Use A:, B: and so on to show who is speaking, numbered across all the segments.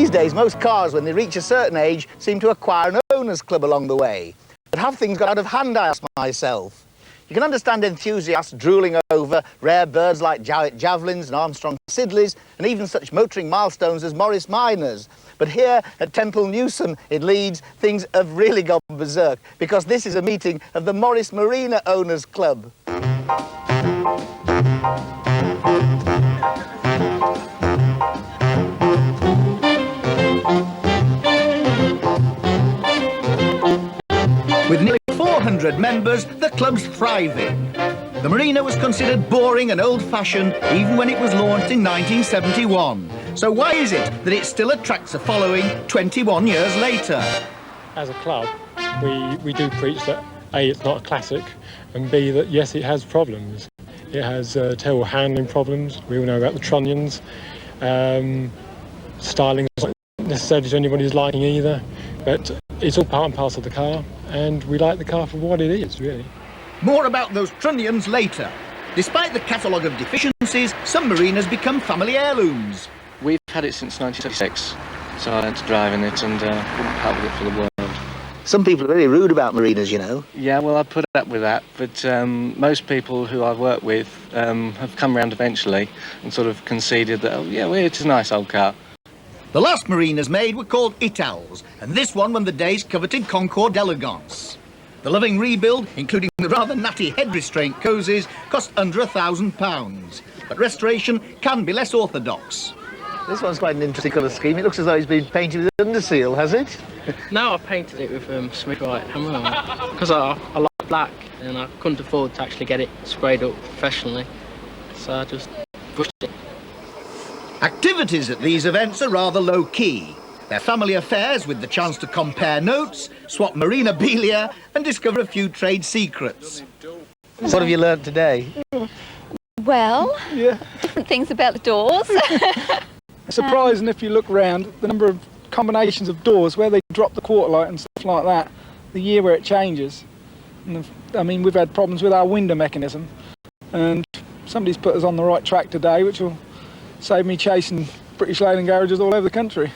A: These days, most cars, when they reach a certain age, seem to acquire an owners' club along the way. But have things got out of hand, I ask myself? You can understand enthusiasts drooling over rare birds like Jowett Javelins and Armstrong Sidleys, and even such motoring milestones as Morris Minas. But here at Temple Newsome in Leeds, things have really gone berserk, because this is a meeting of the Morris Marina Owners Club. With nearly 400 members, the club's thriving. The Marina was considered boring and old-fashioned even when it was launched in 1971. So why is it that it still attracts a following 21 years later?
B: As a club, we do preach that A, it's not a classic, and B, that yes, it has problems. It has terrible handling problems. We all know about the trunnions. Styling is not necessarily to anybody's liking either, but it's all part and parcel of the car, and we like the car for what it is, really.
A: More about those trunnions later. Despite the catalogue of deficiencies, some Marinas become family heirlooms.
C: We've had it since 1976, so I learned to drive in it and wouldn't part with it for the world.
A: Some people are very rude about Marinas, you know.
C: Yeah, well, I put up with that, but most people who I've worked with have come round eventually and sort of conceded that, oh, yeah, well, it's a nice old car.
A: The last Marinas made were called Itals, and this one won the day's coveted Concorde d'Elegance. The loving rebuild, including the rather natty head restraint cosies, cost under £1,000, but restoration can be less orthodox. This one's quite an interesting colour scheme. It looks as though it's been painted with underseal, has it?
D: No, I painted it with Smith White hammer because I like black and I couldn't afford to actually get it sprayed up professionally, so I just brushed it.
A: Activities at these events are rather low-key. They're family affairs with the chance to compare notes, swap marinabilia and discover a few trade secrets. What have you learnt today?
E: Well, different things about the doors.
F: Surprising if you look round, the number of combinations of doors, where they drop the quarter light and stuff like that, the year where it changes. And I mean, we've had problems with our window mechanism, and somebody's put us on the right track today, which will save me chasing British Leyland garages all over the country.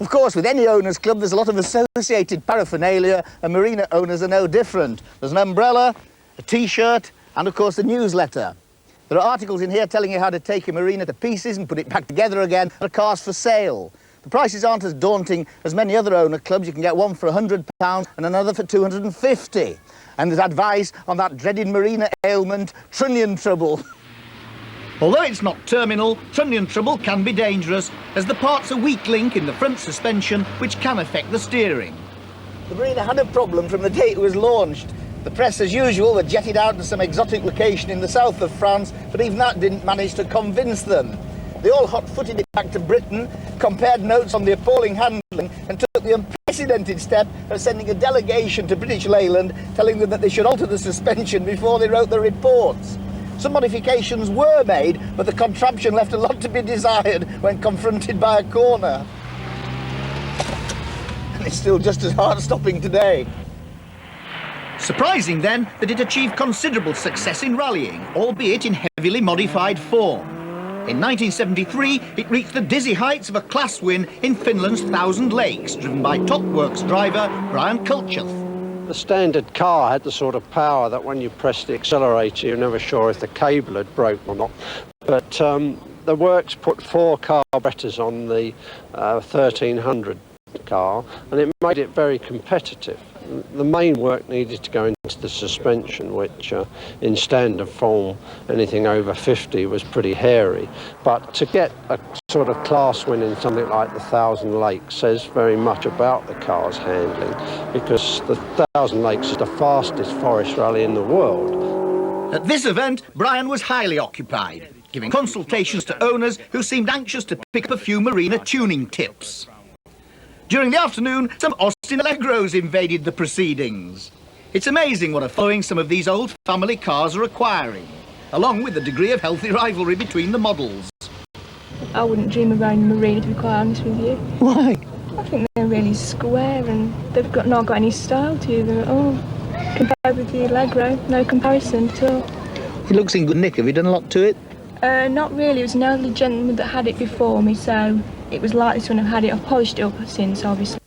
A: Of course, with any owners' club, there's a lot of associated paraphernalia, and Marina owners are no different. There's an umbrella, a T-shirt, and of course, a newsletter. There are articles in here telling you how to take a Marina to pieces and put it back together again, and a car's for sale. The prices aren't as daunting as many other owner clubs. You can get one for £100 and another for £250. And there's advice on that dreaded Marina ailment, trunnion trouble. Although it's not terminal, trunnion trouble can be dangerous, as the part's a weak link in the front suspension which can affect the steering. The Marina had a problem from the day it was launched. The press, as usual, were jetted out to some exotic location in the south of France, but even that didn't manage to convince them. They all hot-footed it back to Britain, compared notes on the appalling handling, and took the unprecedented step of sending a delegation to British Leyland, telling them that they should alter the suspension before they wrote the reports. Some modifications were made, but the contraption left a lot to be desired when confronted by a corner. And it's still just as hard stopping today. Surprising, then, that it achieved considerable success in rallying, albeit in heavily modified form. In 1973, it reached the dizzy heights of a class win in Finland's Thousand Lakes, driven by Top Works driver Brian Kulcheth.
G: The standard car had the sort of power that when you pressed the accelerator, you're never sure if the cable had broken or not. But the works put 4 carburetors on the 1300 car, and it made it very competitive. The main work needed to go into the suspension, which in standard form, anything over 50 was pretty hairy. But to get a sort of class win in something like the Thousand Lakes says very much about the car's handling, because the Thousand Lakes is the fastest forest rally in the world.
A: At this event, Brian was highly occupied, giving consultations to owners who seemed anxious to pick up a few Marina tuning tips. During the afternoon, some Austin Allegros invaded the proceedings. It's amazing what a following some of these old family cars are acquiring, along with a degree of healthy rivalry between the models.
H: I wouldn't dream of owning a Marina, to be quite honest with you.
A: Why?
H: I think they're really square and they've not got any style to them at all. Compared with the Allegro, no comparison at all.
A: It looks in good nick. Have you done a lot to it?
H: Not really. It was an elderly gentleman that had it before me, so it was like this one. I've had it. I've polished it up since, obviously.